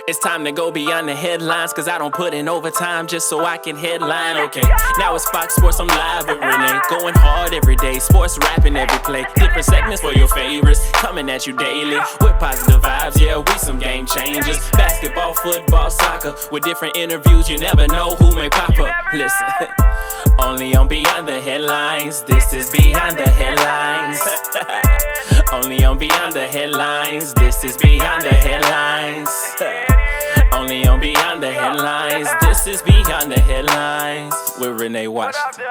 It's time to go beyond the headlines, cause I don't put in overtime just so I can headline. Okay, now it's Fox Sports, I'm live with Renee. Going hard every day, sports rapping every play. Different segments for your favorites, coming at you daily with positive vibes, yeah, we some game changers. Basketball, football, soccer, with different interviews, you never know who may pop up. Listen, only on Beyond the Headlines, this is Beyond the Headlines. Only on Beyond the Headlines, this is Beyond the Headlines. Only on Beyond the Headlines, this is Beyond the Headlines with Renee Washington.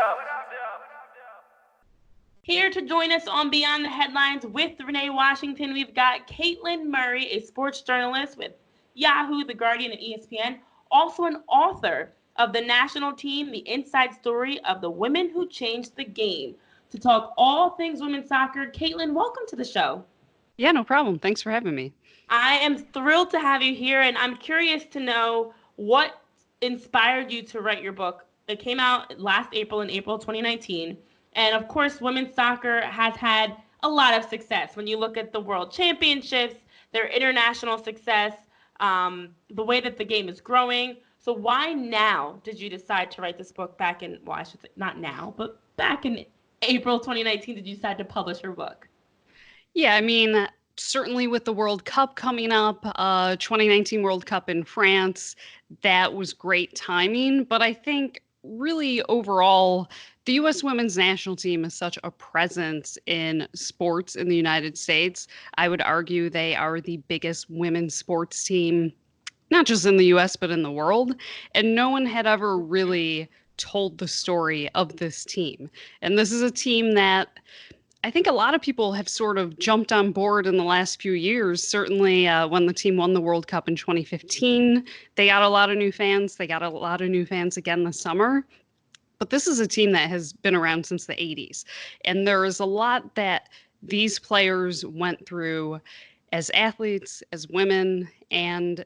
Here to join us on Beyond the Headlines with Renee Washington, we've got Caitlin Murray, a sports journalist with Yahoo, The Guardian, and ESPN, also an author of The National Team, the inside story of the women who changed the game. To talk all things women's soccer, Caitlin, welcome to the show. Yeah, no problem. Thanks for having me. I am thrilled to have you here, and I'm curious to know what inspired you to write your book. It came out last April, in April 2019, and of course, women's soccer has had a lot of success. When you look at the World Championships, their international success, the way that the game is growing. So why now did you decide to write this book back in, well, I should say not now, but back in April 2019 did you decide to publish your book? Yeah, I mean, certainly with the World Cup coming up, 2019 World Cup in France, that was great timing. But I think really overall, the U.S. women's national team is such a presence in sports in the United States. I would argue they are the biggest women's sports team, not just in the U.S., but in the world. And no one had ever really told the story of this team. And this is a team that I think a lot of people have sort of jumped on board in the last few years. Certainly when the team won the World Cup in 2015, they got a lot of new fans. They got a lot of new fans again this summer. But this is a team that has been around since the 80s. And there is a lot that these players went through as athletes, as women, and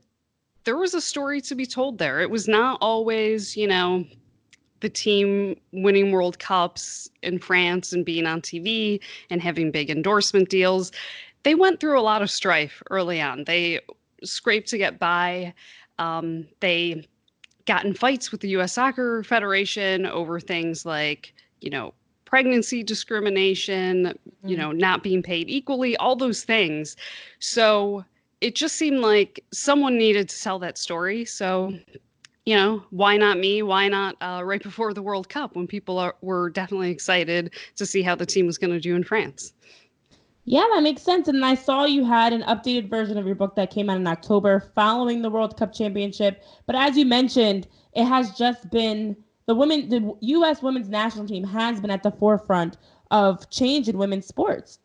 there was a story to be told there. It was not always, the team winning World Cups in France and being on TV and having big endorsement deals. They went through a lot of strife early on. They scraped to get by. They got in fights with the U.S. Soccer Federation over things like, pregnancy discrimination, not being paid equally, all those things. So it just seemed like someone needed to tell that story. So why not me? Why not right before the World Cup when people were definitely excited to see how the team was going to do in France? Yeah, that makes sense. And I saw you had an updated version of your book that came out in October following the World Cup championship. But as you mentioned, it has just been the U.S. women's national team has been at the forefront of change in women's sports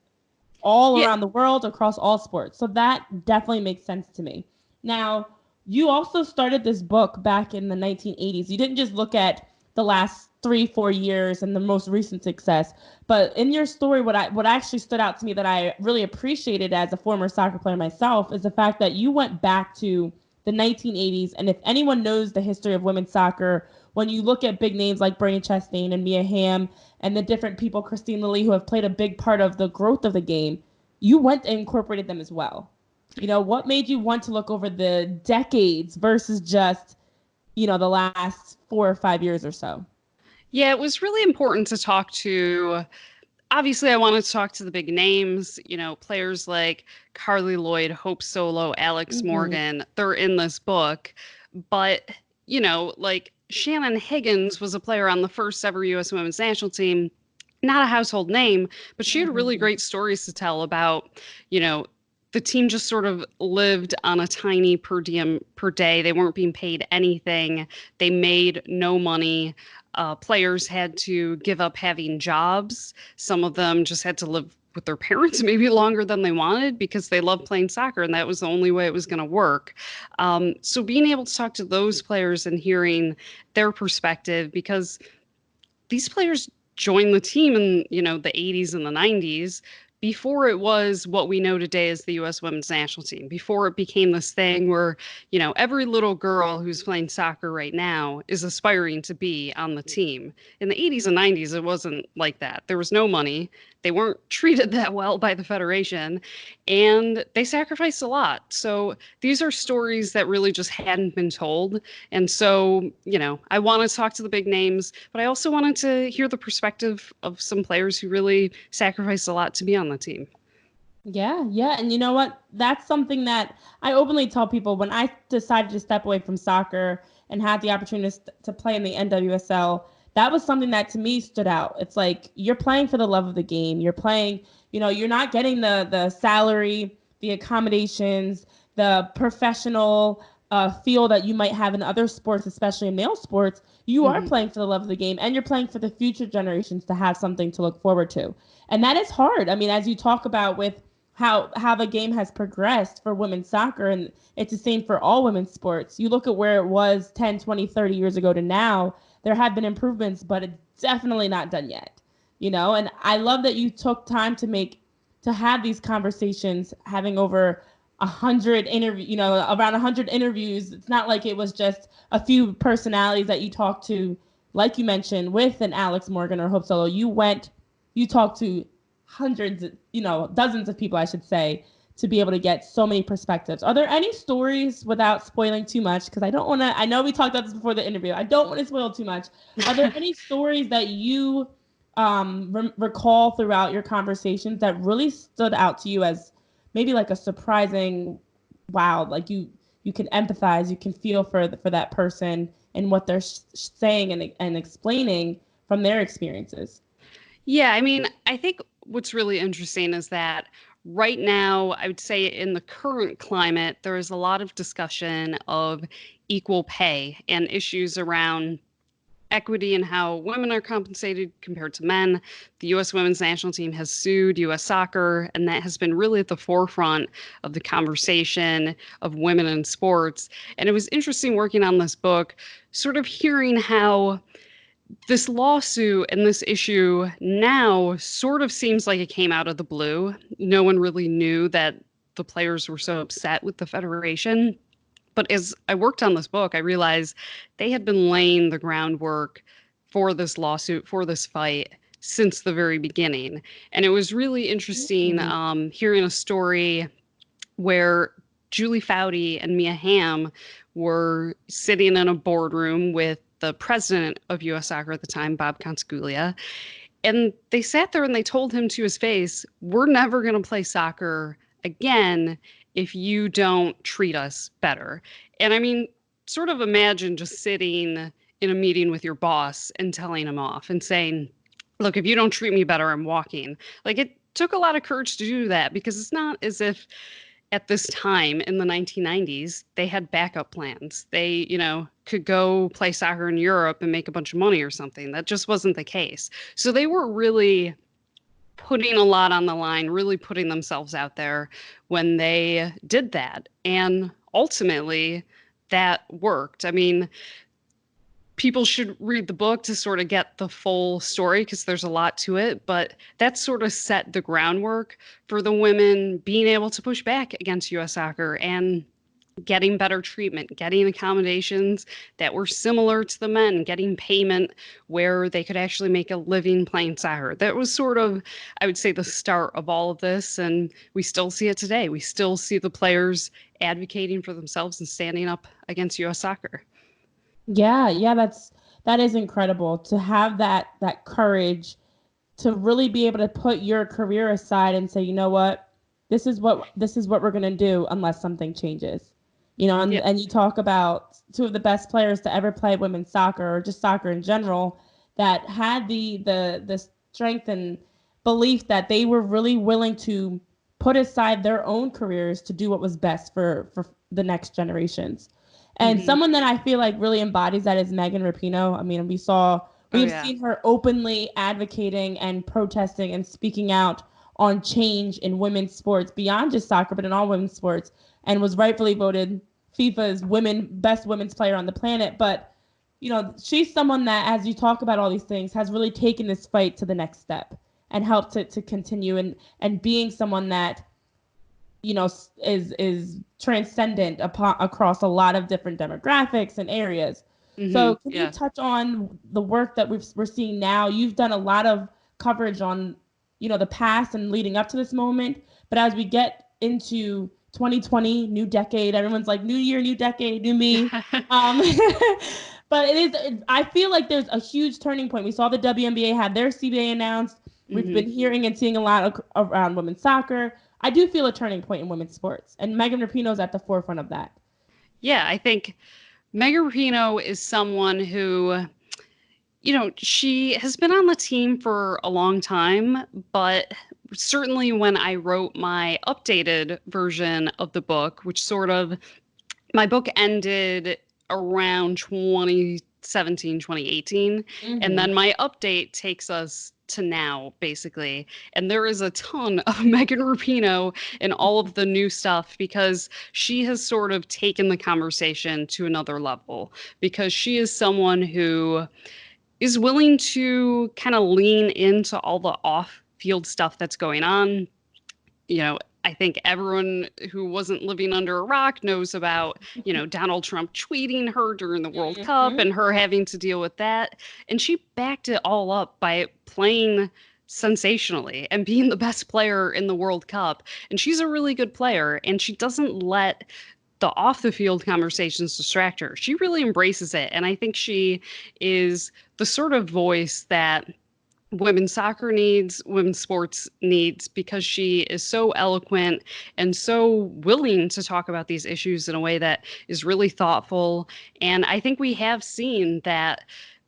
all around the world, across all sports. So that definitely makes sense to me. Now, you also started this book back in the 1980s. You didn't just look at the last 3-4 years and the most recent success, but in your story, what actually stood out to me that I really appreciated as a former soccer player myself is the fact that you went back to the 1980s. And if anyone knows the history of women's soccer, when you look at big names like Bernie Chastain and Mia Hamm and the different people, Christine Lilly, who have played a big part of the growth of the game, you went and incorporated them as well. What made you want to look over the decades versus just, the last 4 or 5 years or so? Yeah, it was really important to talk to, obviously I wanted to talk to the big names, players like Carly Lloyd, Hope Solo, Alex Morgan, they're in this book. But, like Shannon Higgins was a player on the first ever U.S. women's national team, not a household name, but she had really great stories to tell about, the team just sort of lived on a tiny per diem per day. They weren't being paid anything. They made no money. Players had to give up having jobs. Some of them just had to live with their parents maybe longer than they wanted because they loved playing soccer and that was the only way it was going to work. So being able to talk to those players and hearing their perspective, because these players joined the team in, the 80s and the 90s, before it was what we know today as the U.S. women's national team, before it became this thing where, every little girl who's playing soccer right now is aspiring to be on the team. In the 80s and 90s, it wasn't like that. There was no money. They weren't treated that well by the Federation, and they sacrificed a lot. So these are stories that really just hadn't been told. And so, I want to talk to the big names, but I also wanted to hear the perspective of some players who really sacrificed a lot to be on the team. Yeah, yeah. And you know what? That's something that I openly tell people when I decided to step away from soccer and had the opportunity to play in the NWSL. That was something that to me stood out. It's like you're playing for the love of the game. You're playing, you're not getting the salary, the accommodations, the professional feel that you might have in other sports, especially in male sports. You are playing for the love of the game, and you're playing for the future generations to have something to look forward to. And that is hard. I mean, as you talk about with how the game has progressed for women's soccer, and it's the same for all women's sports. You look at where it was 10, 20, 30 years ago to now, there have been improvements, but it's definitely not done yet. And I love that you took time to have these conversations, having over 100 interview, around 100 interviews. It's not like it was just a few personalities that you talked to, like you mentioned, with an Alex Morgan or Hope Solo. You talked to hundreds, dozens of people, I should say, to be able to get so many perspectives. Are there any stories, without spoiling too much, because I don't want to, I know we talked about this before the interview, I don't want to spoil too much. Are there any stories that you recall throughout your conversations that really stood out to you as maybe like a surprising, wow, like you can empathize, you can feel for that person and what they're saying and explaining from their experiences? Yeah, I mean, I think what's really interesting is that right now, I would say in the current climate, there is a lot of discussion of equal pay and issues around equity and how women are compensated compared to men. The U.S. women's national team has sued U.S. Soccer, and that has been really at the forefront of the conversation of women in sports. And it was interesting working on this book, sort of hearing how this lawsuit and this issue now sort of seems like it came out of the blue. No one really knew that the players were so upset with the Federation. But as I worked on this book, I realized they had been laying the groundwork for this lawsuit, for this fight since the very beginning. And it was really interesting hearing a story where Julie Foudy and Mia Hamm were sitting in a boardroom with the president of U.S. Soccer at the time, Bob Consiguglia. And they sat there and they told him to his face, "We're never going to play soccer again if you don't treat us better." And I mean, sort of imagine just sitting in a meeting with your boss and telling him off and saying, "Look, if you don't treat me better, I'm walking." Like, it took a lot of courage to do that, because it's not as if at this time in the 1990s, they had backup plans. They, could go play soccer in Europe and make a bunch of money or something. That just wasn't the case. So they were really putting a lot on the line, really putting themselves out there when they did that. And ultimately, that worked. I mean, people should read the book to sort of get the full story, because there's a lot to it, but that sort of set the groundwork for the women being able to push back against U.S. Soccer and getting better treatment, getting accommodations that were similar to the men, getting payment where they could actually make a living playing soccer. That was sort of, I would say, the start of all of this, and we still see it today. We still see the players advocating for themselves and standing up against U.S. Soccer. Yeah, that is incredible to have that courage to really be able to put your career aside and say, you know what, this is what we're gonna do unless something changes. And you talk about two of the best players to ever play women's soccer, or just soccer in general, that had the strength and belief that they were really willing to put aside their own careers to do what was best for the next generations. And someone that I feel like really embodies that is Megan Rapinoe. I mean, we've seen her openly advocating and protesting and speaking out on change in women's sports beyond just soccer, but in all women's sports, and was rightfully voted FIFA's best women's player on the planet. But, she's someone that, as you talk about all these things, has really taken this fight to the next step and helped to continue and being someone that, is transcendent across a lot of different demographics and areas. So can you touch on the work that we're seeing now? You've done a lot of coverage on the past and leading up to this moment. But as we get into 2020, new decade, everyone's like, new year, new decade, new me. But I feel like there's a huge turning point. We saw the WNBA have their CBA announced. We've been hearing and seeing a lot around women's soccer. I do feel a turning point in women's sports, and Megan Rapinoe is at the forefront of that. Yeah, I think Megan Rapinoe is someone who, she has been on the team for a long time, but certainly when I wrote my updated version of the book, my book ended around 2017, 2018. And then my update takes us to now, basically. And there is a ton of Megan Rapinoe in all of the new stuff because she has sort of taken the conversation to another level, because she is someone who is willing to kind of lean into all the off-field stuff that's going on. I think everyone who wasn't living under a rock knows about, Donald Trump tweeting her during the World Cup and her having to deal with that. And she backed it all up by playing sensationally and being the best player in the World Cup. And she's a really good player, and she doesn't let the off the field conversations distract her. She really embraces it. And I think she is the sort of voice that women's soccer needs, women's sports needs, because she is so eloquent and so willing to talk about these issues in a way that is really thoughtful. And I think we have seen that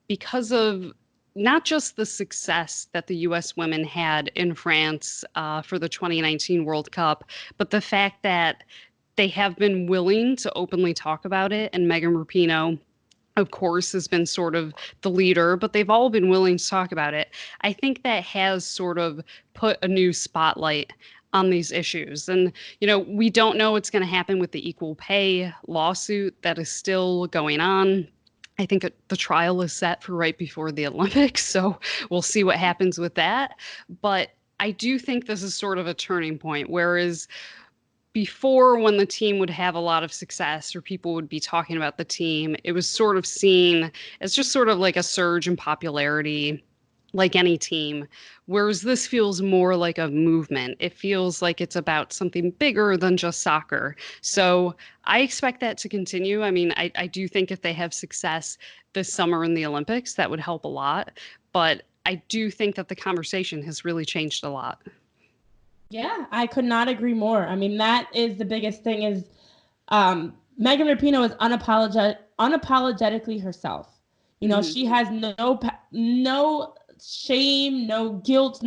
because of not just the success that the U.S. women had in France for the 2019 World Cup, but the fact that they have been willing to openly talk about it. And Megan Rapinoe, of course, has been sort of the leader, but they've all been willing to talk about it. I think that has sort of put a new spotlight on these issues. And, we don't know what's going to happen with the equal pay lawsuit that is still going on. I think the trial is set for right before the Olympics, so we'll see what happens with that. But I do think this is sort of a turning point, whereas before, when the team would have a lot of success or people would be talking about the team, it was sort of seen as just sort of like a surge in popularity, like any team. Whereas this feels more like a movement. It feels like it's about something bigger than just soccer. So I expect that to continue. I mean, I do think if they have success this summer in the Olympics, that would help a lot. But I do think that the conversation has really changed a lot. Yeah, I could not agree more. I mean, that is the biggest thing is Megan Rapinoe is unapologetically herself. She has no shame, no guilt,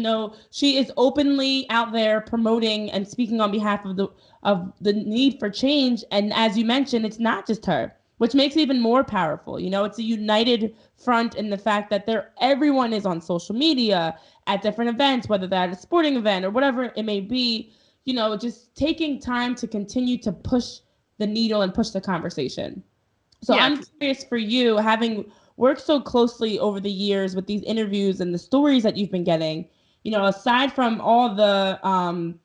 she is openly out there promoting and speaking on behalf of the need for change. And as you mentioned, it's not just her, which makes it even more powerful. It's a united front in the fact that everyone is on social media at different events, whether that's a sporting event or whatever it may be, just taking time to continue to push the needle and push the conversation. So yeah. I'm curious for you, having worked so closely over the years with these interviews and the stories that you've been getting, aside from all the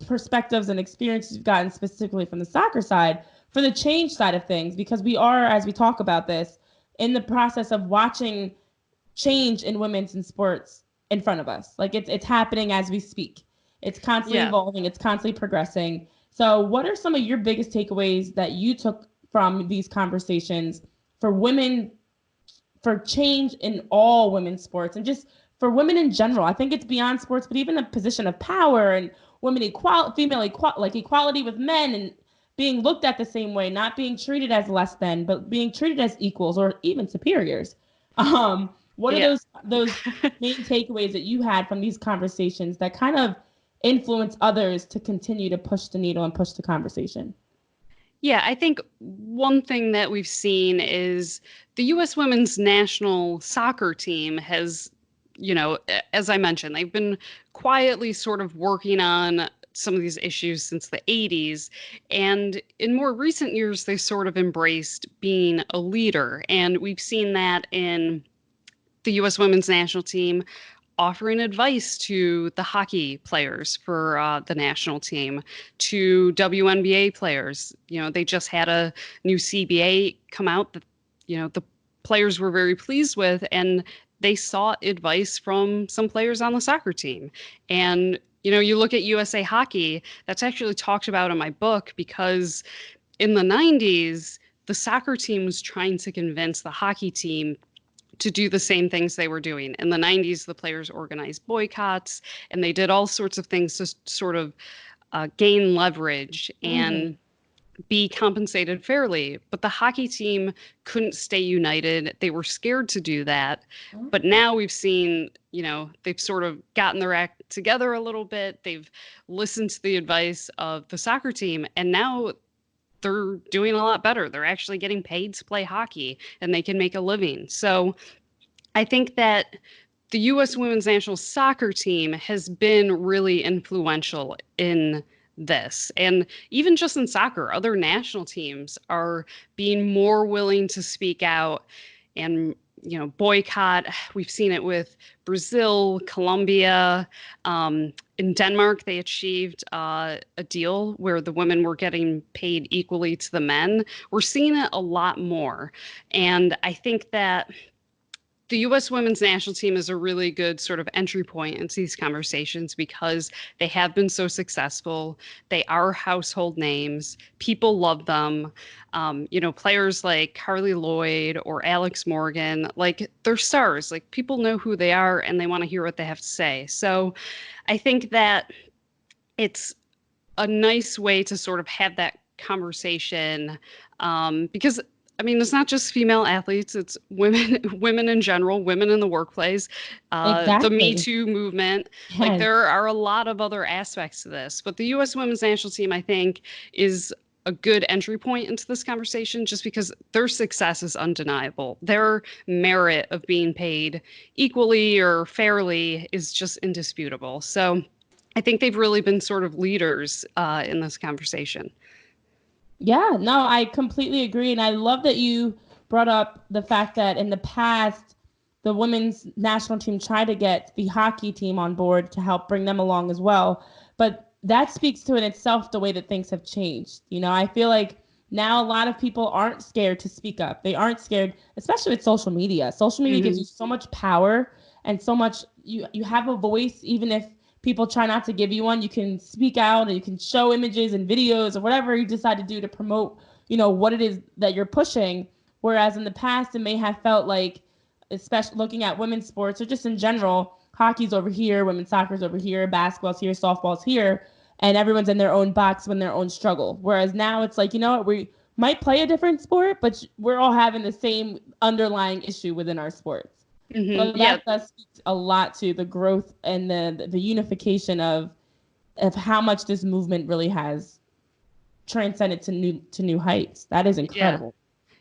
perspectives and experiences you've gotten specifically from the soccer side, for the change side of things, because we are, as we talk about this, in the process of watching change in women's and sports in front of us. Like it's happening as we speak. It's constantly evolving. It's constantly progressing. So what are some of your biggest takeaways that you took from these conversations for women, for change in all women's sports and just for women in general? I think it's beyond sports, but even a position of power and women equality with men and being looked at the same way, not being treated as less than, but being treated as equals or even superiors. What are those main takeaways that you had from these conversations that kind of influence others to continue to push the needle and push the conversation? Yeah, I think one thing that we've seen is the U.S. women's national soccer team has, as I mentioned, they've been quietly sort of working on some of these issues since the 80s. And in more recent years, they sort of embraced being a leader. And we've seen that in the U.S. women's national team offering advice to the hockey players for the national team, to WNBA players. They just had a new CBA come out that, the players were very pleased with, and they sought advice from some players on the soccer team. And, you look at USA Hockey, that's actually talked about in my book, because in the 90s, the soccer team was trying to convince the hockey team to do the same things they were doing. In the 90s, the players organized boycotts and they did all sorts of things to sort of gain leverage and be compensated fairly. But the hockey team couldn't stay united. They were scared to do that. But now we've seen, they've sort of gotten their act together a little bit. They've listened to the advice of the soccer team, and now they're doing a lot better. They're actually getting paid to play hockey and they can make a living. So I think that the U.S. women's national soccer team has been really influential in this. And even just in soccer, other national teams are being more willing to speak out and, boycott. We've seen it with Brazil, Colombia. In Denmark, they achieved a deal where the women were getting paid equally to the men. We're seeing it a lot more. And I think that the U.S. women's national team is a really good sort of entry point into these conversations because they have been so successful. They are household names. People love them. Players like Carly Lloyd or Alex Morgan, like, they're stars. Like, people know who they are and they want to hear what they have to say. So I think that it's a nice way to sort of have that conversation because it's not just female athletes, it's women in general, women in the workplace, Exactly. the Me Too movement. Yes. Like, there are a lot of other aspects to this. But the U.S. women's national team, I think, is a good entry point into this conversation just because their success is undeniable. Their merit of being paid equally or fairly is just indisputable. So I think they've really been sort of leaders in this conversation. Yeah, no, I completely agree. And I love that you brought up the fact that in the past, the women's national team tried to get the hockey team on board to help bring them along as well. But that speaks to in itself the way that things have changed. I feel like now a lot of people aren't scared to speak up. They aren't scared, especially with social media. Social media gives you so much power and so much, you have a voice, even if people try not to give you one. You can speak out and you can show images and videos or whatever you decide to do to promote, what it is that you're pushing. Whereas in the past, it may have felt like, especially looking at women's sports or just in general, hockey's over here, women's soccer's over here, basketball's here, softball's here, and everyone's in their own box with their own struggle. Whereas now it's like, we might play a different sport, but we're all having the same underlying issue within our sports. So that does speak a lot to the growth and the unification of how much this movement really has transcended to new heights. That is incredible.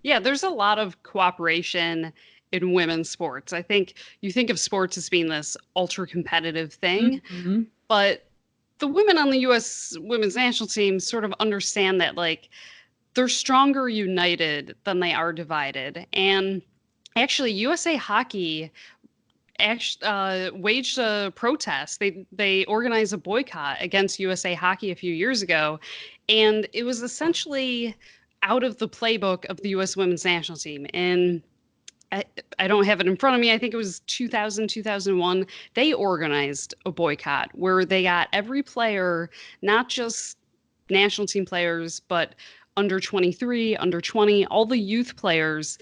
Yeah, there's a lot of cooperation in women's sports. I think you think of sports as being this ultra competitive thing, but the women on the U.S. women's national team sort of understand that, like, they're stronger united than they are divided. And actually, USA Hockey waged a protest. They organized a boycott against USA Hockey a few years ago, and it was essentially out of the playbook of the U.S. women's national team. And I don't have it in front of me. I think it was 2000, 2001. They organized a boycott where they got every player, not just national team players, but under 23, under 20, all the youth players.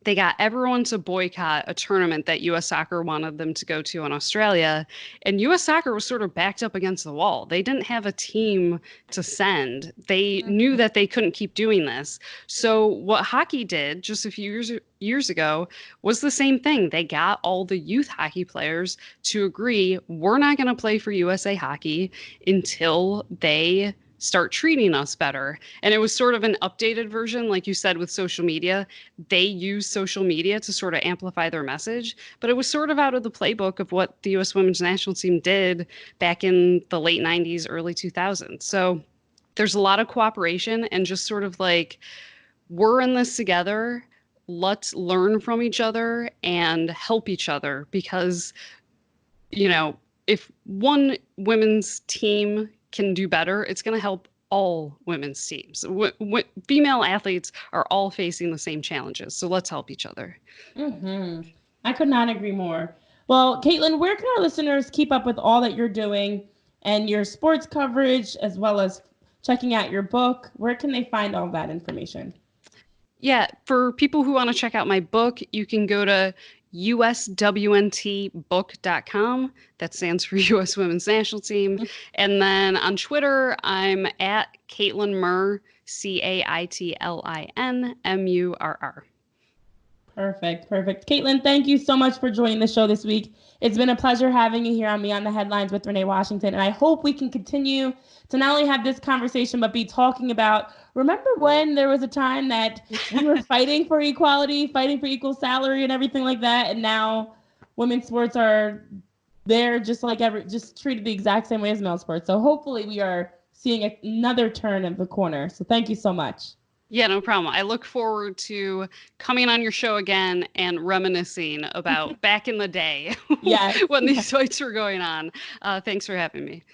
They got everyone to boycott a tournament that U.S. Soccer wanted them to go to in Australia. And U.S. Soccer was sort of backed up against the wall. They didn't have a team to send. They knew that they couldn't keep doing this. So what hockey did just a few years ago was the same thing. They got all the youth hockey players to agree, we're not going to play for USA Hockey until they start treating us better. And it was sort of an updated version, like you said, with social media. They use social media to sort of amplify their message, but it was sort of out of the playbook of what the U.S. women's national team did back in the late 90s, early 2000s. So there's a lot of cooperation and just sort of like, we're in this together. Let's learn from each other and help each other because, if one women's team can do better, it's going to help all women's teams. Female athletes are all facing the same challenges, so let's help each other. I could not agree more. Well, Caitlin, where can our listeners keep up with all that you're doing and your sports coverage, as well as checking out your book? Where can they find all that information? Yeah, for people who want to check out my book, you can go to uswntbook.com. That stands for US Women's National Team. And then on Twitter, I'm at Caitlin Murr, CaitlinMurr. Perfect. Perfect. Caitlin, thank you so much for joining the show this week. It's been a pleasure having you here on Beyond the Headlines with Renee Washington. And I hope we can continue to not only have this conversation, but be talking about, remember when there was a time that we were fighting for equality, fighting for equal salary and everything like that. And now women's sports are there just treated the exact same way as male sports. So hopefully we are seeing another turn of the corner. So thank you so much. Yeah, no problem. I look forward to coming on your show again and reminiscing about back in the day Yes. when these fights were going on. Thanks for having me.